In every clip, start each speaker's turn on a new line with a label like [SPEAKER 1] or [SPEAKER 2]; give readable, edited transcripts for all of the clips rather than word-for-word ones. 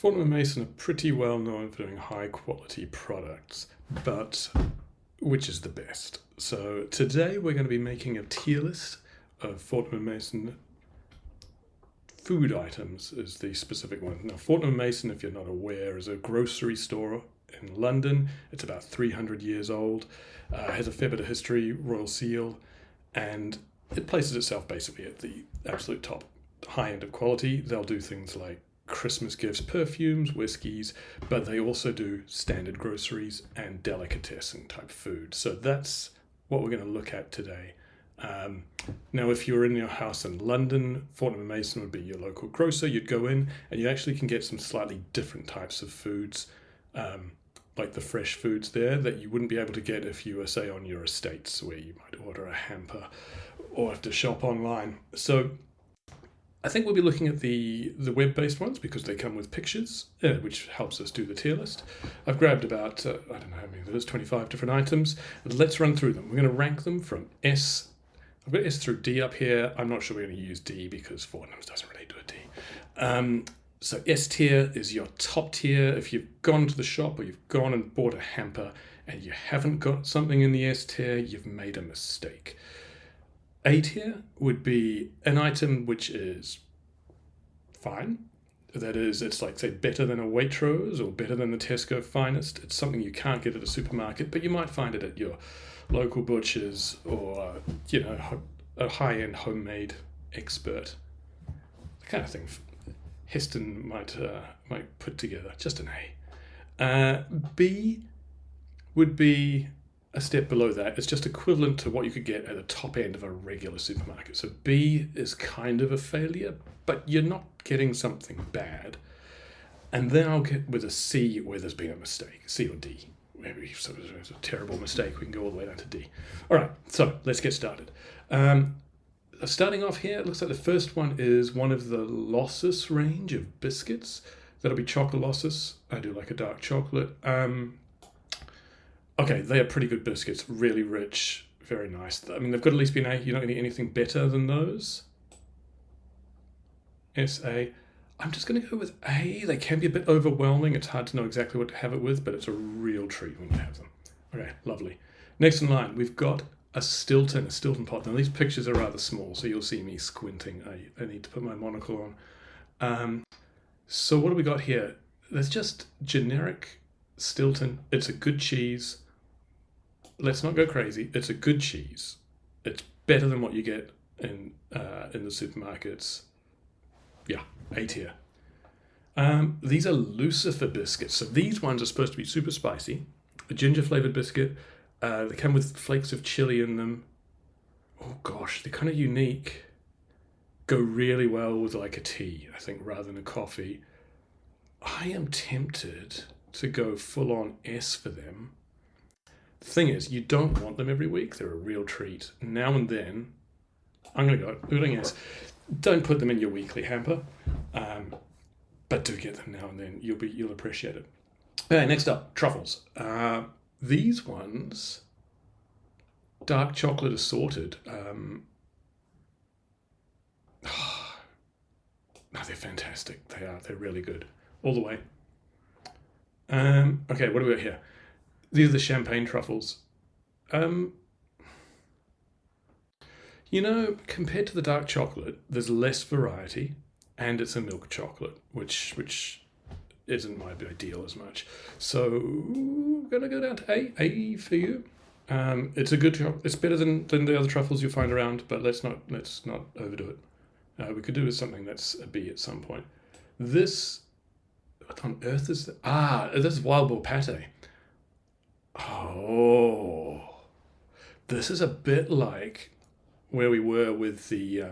[SPEAKER 1] Fortnum and Mason are pretty well known for doing high quality products, but which is the best? So today we're going to be making a tier list of Fortnum and Mason food items is the specific one. Now Fortnum and Mason, if you're not aware, is a grocery store in London. It's about 300 years old, has a fair bit of history, royal seal, and it places itself basically at the absolute top high end of quality. They'll do things like Christmas gifts, perfumes, whiskies, but they also do standard groceries and delicatessen type food. So that's what we're going to look at today. Now, if you're in your house in London, Fortnum and Mason would be your local grocer. You'd go in and you actually can get some slightly different types of foods, like the fresh foods there that you wouldn't be able to get if you were, say, on your estates where you might order a hamper or have to shop online. So I think we'll be looking at the web-based ones because they come with pictures, which helps us do the tier list. I've grabbed about, I don't know how many there is, 25 different items. Let's run through them. We're going to rank them from S. I've got S through D up here. I'm not sure we're going to use D because Fortnum's doesn't really do a D. So S tier is your top tier. If you've gone to the shop or you've gone and bought a hamper and you haven't got something in the S tier, you've made a mistake. A tier would be an item which is fine. That is, it's like, say, better than a Waitrose or better than the Tesco Finest. It's something you can't get at a supermarket, but you might find it at your local butcher's or, a high-end homemade expert. The kind of thing Heston might put together. Just an A. B would be a step below that. It's just equivalent to what you could get at the top end of a regular supermarket. So B is kind of a failure, but you're not getting something bad. And then I'll get with a C where there's been a mistake. C or D. Maybe it's a terrible mistake. We can go all the way down to D. All right, so let's get started. Starting off here, it looks like the first one is one of the Lossus range of biscuits. That'll be Chocolossus. I do like a dark chocolate. Okay, they are pretty good biscuits. Really rich, very nice. I mean, they've got at least be an A. You're not going to get anything better than those. S-A. I'm just going to go with A. They can be a bit overwhelming. It's hard to know exactly what to have it with, but it's a real treat when you have them. Okay, lovely. Next in line, we've got a Stilton pot. Now, these pictures are rather small, so you'll see me squinting. I need to put my monocle on. So what do we got here? There's just generic Stilton. It's a good cheese. Let's not go crazy. It's a good cheese. It's better than what you get in the supermarkets. Yeah, A tier. These are Lucifer biscuits. So these ones are supposed to be super spicy. A ginger flavored biscuit. They come with flakes of chili in them. Oh gosh, they're kind of unique. Go really well with like a tea, I think, rather than a coffee. I am tempted to go full on S for them. The thing is, you don't want them every week. They're a real treat. Now and then, I'm going to go doing S. Don't put them in your weekly hamper, but do get them now and then. You'll appreciate it. Okay, next up, truffles. These ones, dark chocolate assorted. No, they're fantastic. They are. They're really good. All the way. Okay, what do we got here? These are the champagne truffles. Compared to the dark chocolate, there's less variety, and it's a milk chocolate, which isn't my ideal as much. So I'm gonna go down to A for you. It's a good chocolate. It's better than the other truffles you'll find around, but let's not overdo it. We could do with something that's a B at some point. This, what on earth is that? This is wild boar pate. Oh, this is a bit like where we were with the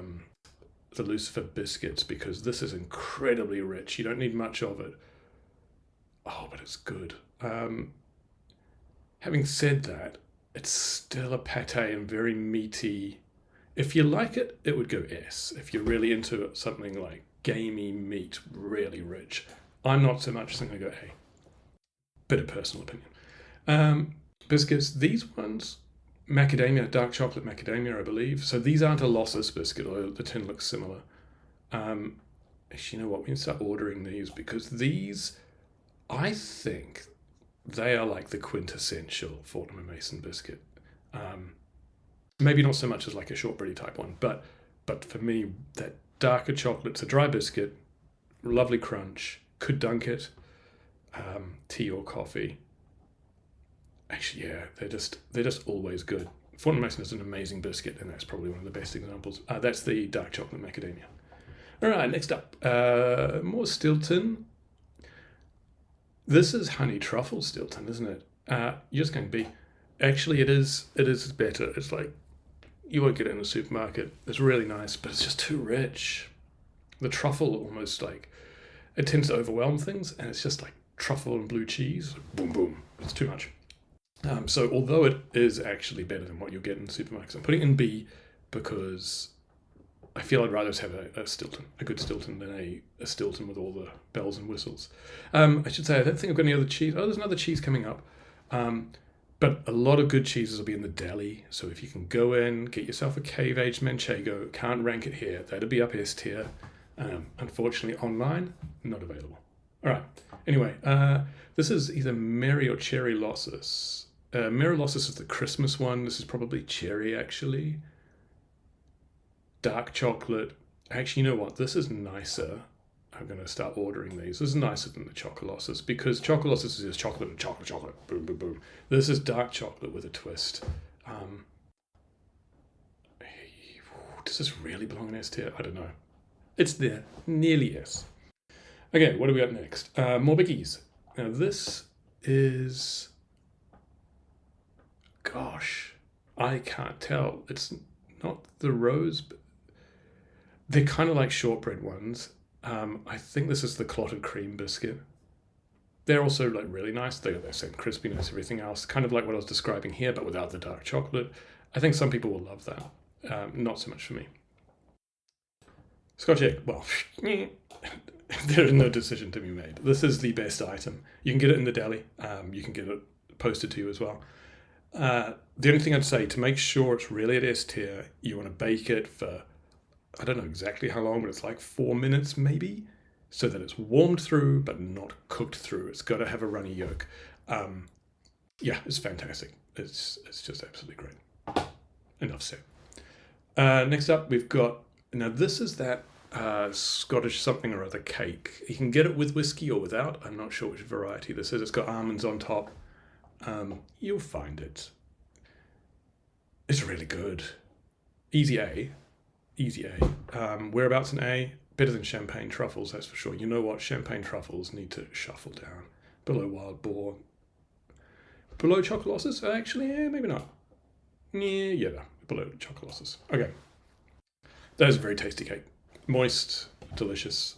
[SPEAKER 1] Lucifer biscuits, because this is incredibly rich. You don't need much of it. Oh, but it's good. Having said that, it's still a pate and very meaty. If you like it, it would go S. If you're really into something like gamey meat, really rich. I'm not so much, so I'm going to go A. Bit of personal opinion. Biscuits, these ones, macadamia, dark chocolate macadamia, I believe. So these aren't a Lossus biscuit, although the tin looks similar. Actually, you know what? We can start ordering these because these, I think, they are like the quintessential Fortnum and Mason biscuit. Um, Maybe not so much as like a shortbready type one, but for me, that darker chocolate's a dry biscuit, lovely crunch. Could dunk it, tea or coffee. Actually, yeah, they're just always good. Fortnum and Mason is an amazing biscuit, and that's probably one of the best examples. That's the dark chocolate macadamia. All right, next up, more Stilton. This is honey truffle Stilton, isn't it? You're just going to be. Actually, it is. It is better. It's like you won't get it in the supermarket. It's really nice, but it's just too rich. The truffle almost like it tends to overwhelm things, and it's just like truffle and blue cheese. Boom, boom. It's too much. So although it is actually better than what you'll get in supermarkets, I'm putting it in B because I feel I'd rather have a Stilton, a good Stilton, than a Stilton with all the bells and whistles. I should say I don't think I've got any other cheese. Oh, there's another cheese coming up. But a lot of good cheeses will be in the deli. So if you can go in, get yourself a cave-aged Manchego, can't rank it here. That'd be up S tier. Unfortunately, online, not available. All right. Anyway, this is either Mary or Cherrilossus. Cherrilossus is the Christmas one. This is probably cherry, actually. Dark chocolate. Actually, you know what? This is nicer. I'm going to start ordering these. This is nicer than the Chocolossus because Chocolossus is just chocolate and chocolate. Boom, boom, boom. This is dark chocolate with a twist. Does this really belong in S tier? I don't know. It's there. Nearly S. Okay, what do we got next? More biggies. Now this is... Gosh, I can't tell. It's not the rose, but they're kind of like shortbread ones. I think this is the clotted cream biscuit. They're also like really nice. They got their same crispiness, everything else, kind of like what I was describing here, but without the dark chocolate. I think some people will love that. Not so much for me. Scotch egg. Well, there is no decision to be made. This is the best item. You can get it in the deli. You can get it posted to you as well. The only thing I'd say to make sure it's really at S tier, you want to bake it for, I don't know exactly how long, but it's like 4 minutes maybe, so that it's warmed through but not cooked through. It's got to have a runny yolk. Yeah, it's fantastic. It's just absolutely great. Enough said. Next up, we've got, now this is that Scottish something or other cake. You can get it with whiskey or without. I'm not sure which variety this is. It's got almonds on top. You'll find it. It's really good. Easy A. Easy A. Whereabouts in A? Better than champagne truffles, that's for sure. You know what? Champagne truffles need to shuffle down. Below wild boar. Below Chocolossus? Actually, maybe not. Yeah, below Chocolossus. Okay. That is a very tasty cake. Moist, delicious.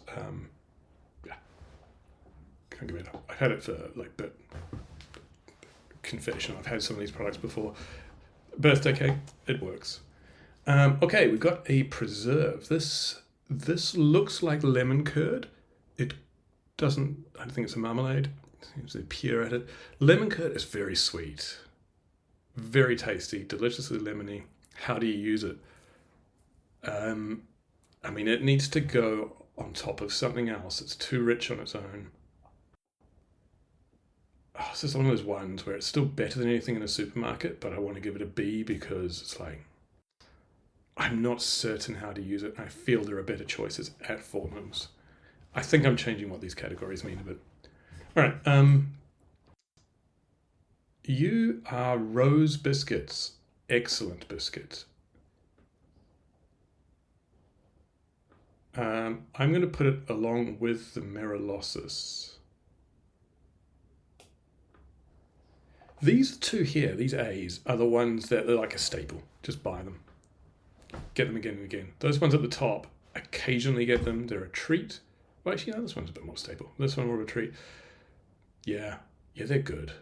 [SPEAKER 1] Yeah. Can't give it up. I've had it for but confession, I've had some of these products before. Birthday cake, it works. Okay, we've got a preserve. This looks like lemon curd. It doesn't, I don't think it's a marmalade. It seems to be pure at it. Lemon curd is very sweet. Very tasty, deliciously lemony. How do you use it? I mean, it needs to go on top of something else. It's too rich on its own. Oh, this is one of those ones where it's still better than anything in a supermarket, but I want to give it a B because it's like, I'm not certain how to use it. I feel there are better choices at Fortnum's. I think I'm changing what these categories mean a bit. All right. You are Rose biscuits. Excellent biscuits. I'm going to put it along with the Cherrilossus. These two here, these A's, are the ones that are like a staple. Just buy them. Get them again and again. Those ones at the top, occasionally get them. They're a treat. Well, actually, no, this one's a bit more stable. This one more of a treat. Yeah, they're good.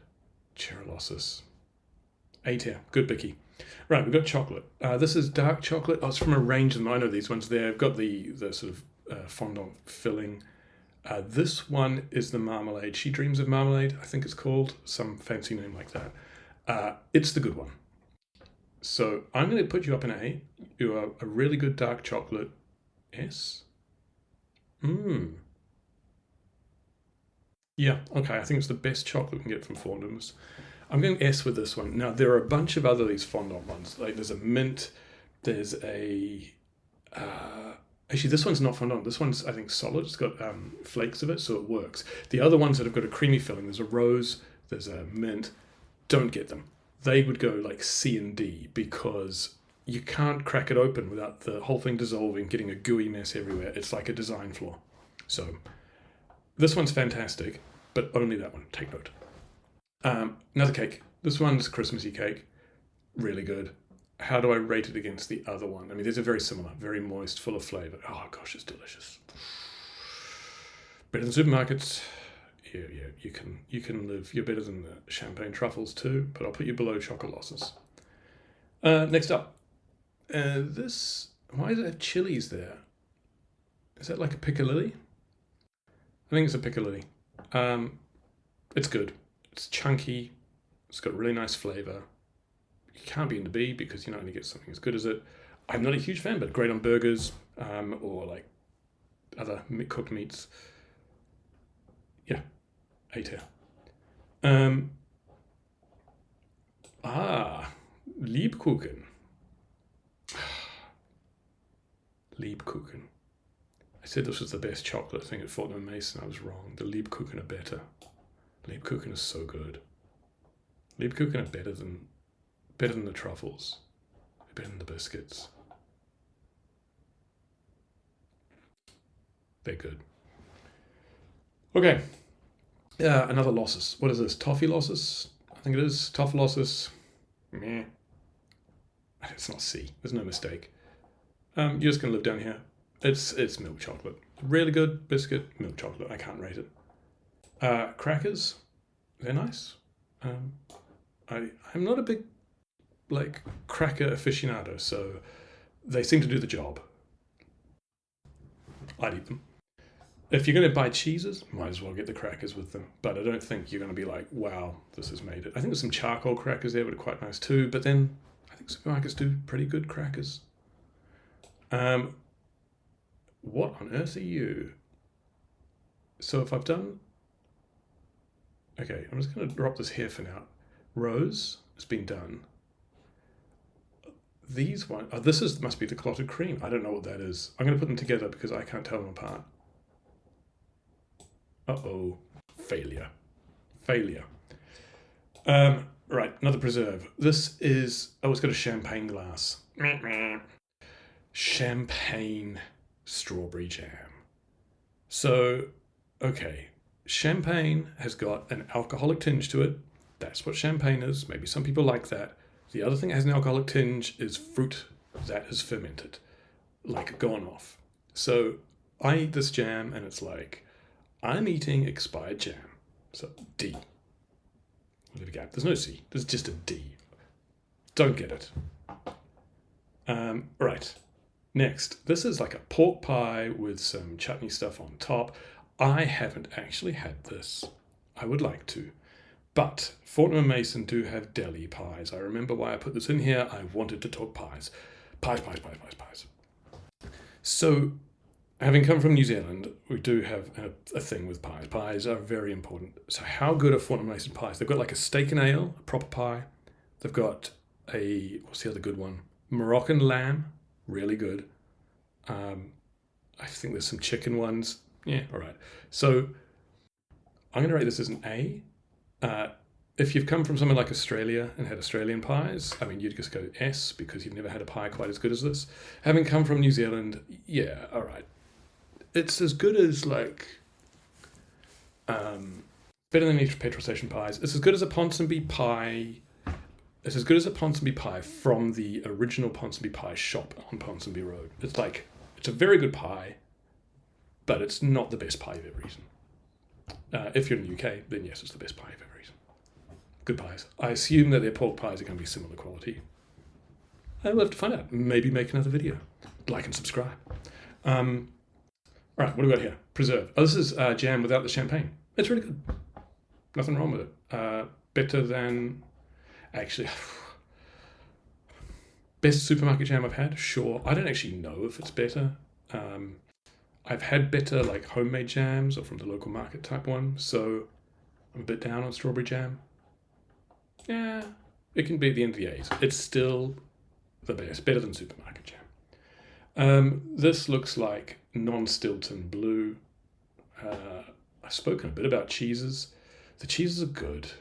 [SPEAKER 1] Cherrilossus. A tier. Good bicky. Right, we've got chocolate. This is dark chocolate. Oh, it's from a range of them. I know these ones there. I've got the sort of fondant filling. This one is the marmalade. She Dreams of Marmalade, I think it's called. Some fancy name like that. It's the good one. So I'm going to put you up in A. You are a really good dark chocolate S. Mmm. Yeah, okay. I think it's the best chocolate we can get from Fortnum's. I'm going S with this one. Now, there are a bunch of other these fondant ones. Like there's a mint, there's a. Uh, Actually, this one's not fondant. This one's, I think, solid. It's got flakes of it, so it works. The other ones that have got a creamy filling, there's a rose, there's a mint. Don't get them. They would go like C and D because you can't crack it open without the whole thing dissolving, getting a gooey mess everywhere. It's like a design flaw. So this one's fantastic, but only that one. Take note. Another cake. This one's Christmassy cake. Really good. How do I rate it against the other one? I mean, these are very similar, very moist, full of flavour. Oh gosh, it's delicious. Better than supermarkets. Yeah, yeah, you can live. You're better than the champagne truffles too, but I'll put you below Chocolossus. Next up, this. Why does it have chilies there? Is that like a piccalilli? I think it's a piccalilli. Um, it's good. It's chunky. It's got really nice flavour. You can't be into B because you not only get something as good as it. I'm not a huge fan, but great on burgers or like other cooked meats. Yeah, A tier. Um, Lebkuchen. Lebkuchen. I said this was the best chocolate thing at Fortnum and Mason. I was wrong. The Lebkuchen are better. Lebkuchen is so good. Lebkuchen are better than the truffles. They're better than the biscuits. They're good. Okay. Another losses. What is this? Toffolossus? I think it is. Toffolossus. Meh. It's not C. There's no mistake. You're just gonna live down here. It's milk chocolate. Really good biscuit, milk chocolate. I can't rate it. Crackers. They're nice. Um, I'm not a big like cracker aficionado, so they seem to do the job. I'd eat them. If you're going to buy cheeses, might as well get the crackers with them. But I don't think you're going to be like, wow, this has made it. I think there's some charcoal crackers there, but are quite nice too. But then I think supermarkets do pretty good crackers. Um, what on earth are you? So if I've done, okay, I'm just going to drop this here for now. Rose has been done. These one, oh, this is must be the clotted cream. I don't know what that is. I'm going to put them together because I can't tell them apart. Uh-oh. Failure. Failure. Right, another preserve. This is, oh, it's got a champagne glass. Champagne strawberry jam. So, okay, champagne has got an alcoholic tinge to it. That's what champagne is. Maybe some people like that. The other thing that has an alcoholic tinge is fruit that is fermented, like gone off. So I eat this jam and it's like, I'm eating expired jam. So D. Leave a gap. There's no C. There's just a D. Don't get it. Right. Next, this is like a pork pie with some chutney stuff on top. I haven't actually had this. I would like to. But Fortnum and Mason do have deli pies. I remember why I put this in here. I wanted to talk pies. Pies, pies, pies, pies, pies. So, having come from New Zealand, we do have a thing with pies. Pies are very important. So, how good are Fortnum and Mason pies? They've got like a steak and ale, a proper pie. They've got what's the other good one? Moroccan lamb, really good. I think there's some chicken ones. Yeah, all right. So, I'm going to rate this as an A. If you've come from somewhere like Australia and had Australian pies, I mean, you'd just go S because you've never had a pie quite as good as this. Having come from New Zealand, yeah, all right. It's as good as like, better than these petrol station pies. It's as good as a Ponsonby pie. It's as good as a Ponsonby pie from the original Ponsonby pie shop on Ponsonby Road. It's like, it's a very good pie, but it's not the best pie you've ever eaten. If you're in the UK, then yes, it's the best pie you've ever eaten. Good pies. I assume that their pork pies are going to be similar quality. I'll have to find out. Maybe make another video. Like and subscribe. All right, what do we got here? Preserve. Oh, this is jam without the champagne. It's really good. Nothing wrong with it. Better than, actually, best supermarket jam I've had? Sure. I don't actually know if it's better. I've had better like homemade jams or from the local market type one, so I'm a bit down on strawberry jam. Yeah, it can be at the end of the A's. It's still the best, better than supermarket jam. This looks like non-Stilton blue. I've spoken a bit about cheeses. The cheeses are good.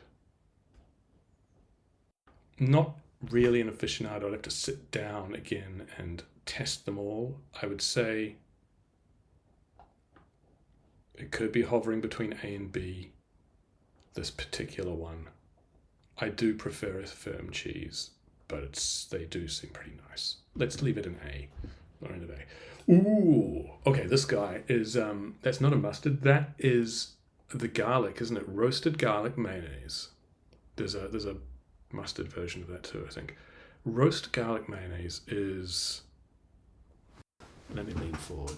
[SPEAKER 1] Not really an aficionado. I'd have to sit down again and test them all. I would say it could be hovering between A and B, this particular one. I do prefer a firm cheese, but they do seem pretty nice. Let's leave it an A. Not an A. Ooh, okay, this guy is, that's not a mustard, that is the garlic, isn't it? Roasted garlic mayonnaise. There's a mustard version of that too, I think. Roast garlic mayonnaise is, let me lean forward.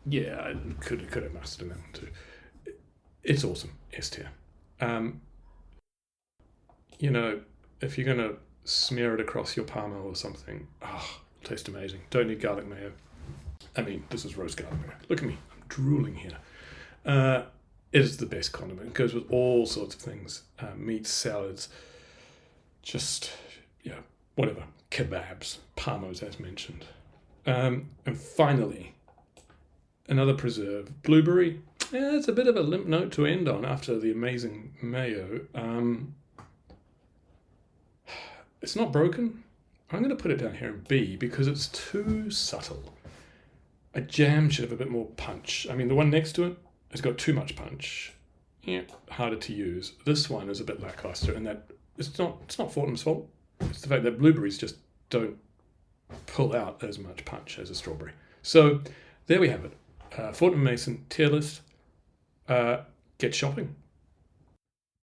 [SPEAKER 1] Yeah, I could have mustard in that one too. It's awesome, S tier. You know, if you're gonna smear it across your parma or something, tastes amazing. Don't need garlic mayo. I mean, this is roast garlic mayo. Look at me, I'm drooling here. It is the best condiment. It goes with all sorts of things. Meats, salads, just, yeah, whatever. Kebabs, parmos as mentioned. And finally, another preserve. Blueberry. Yeah, it's a bit of a limp note to end on after the amazing mayo. It's not broken. I'm going to put it down here in B because it's too subtle. A jam should have a bit more punch. I mean, the one next to it has got too much punch. Yeah, harder to use. This one is a bit lackluster, and that it's not Fortnum's fault. It's the fact that blueberries just don't pull out as much punch as a strawberry. So there we have it. Fortnum and Mason tier list. Get shopping.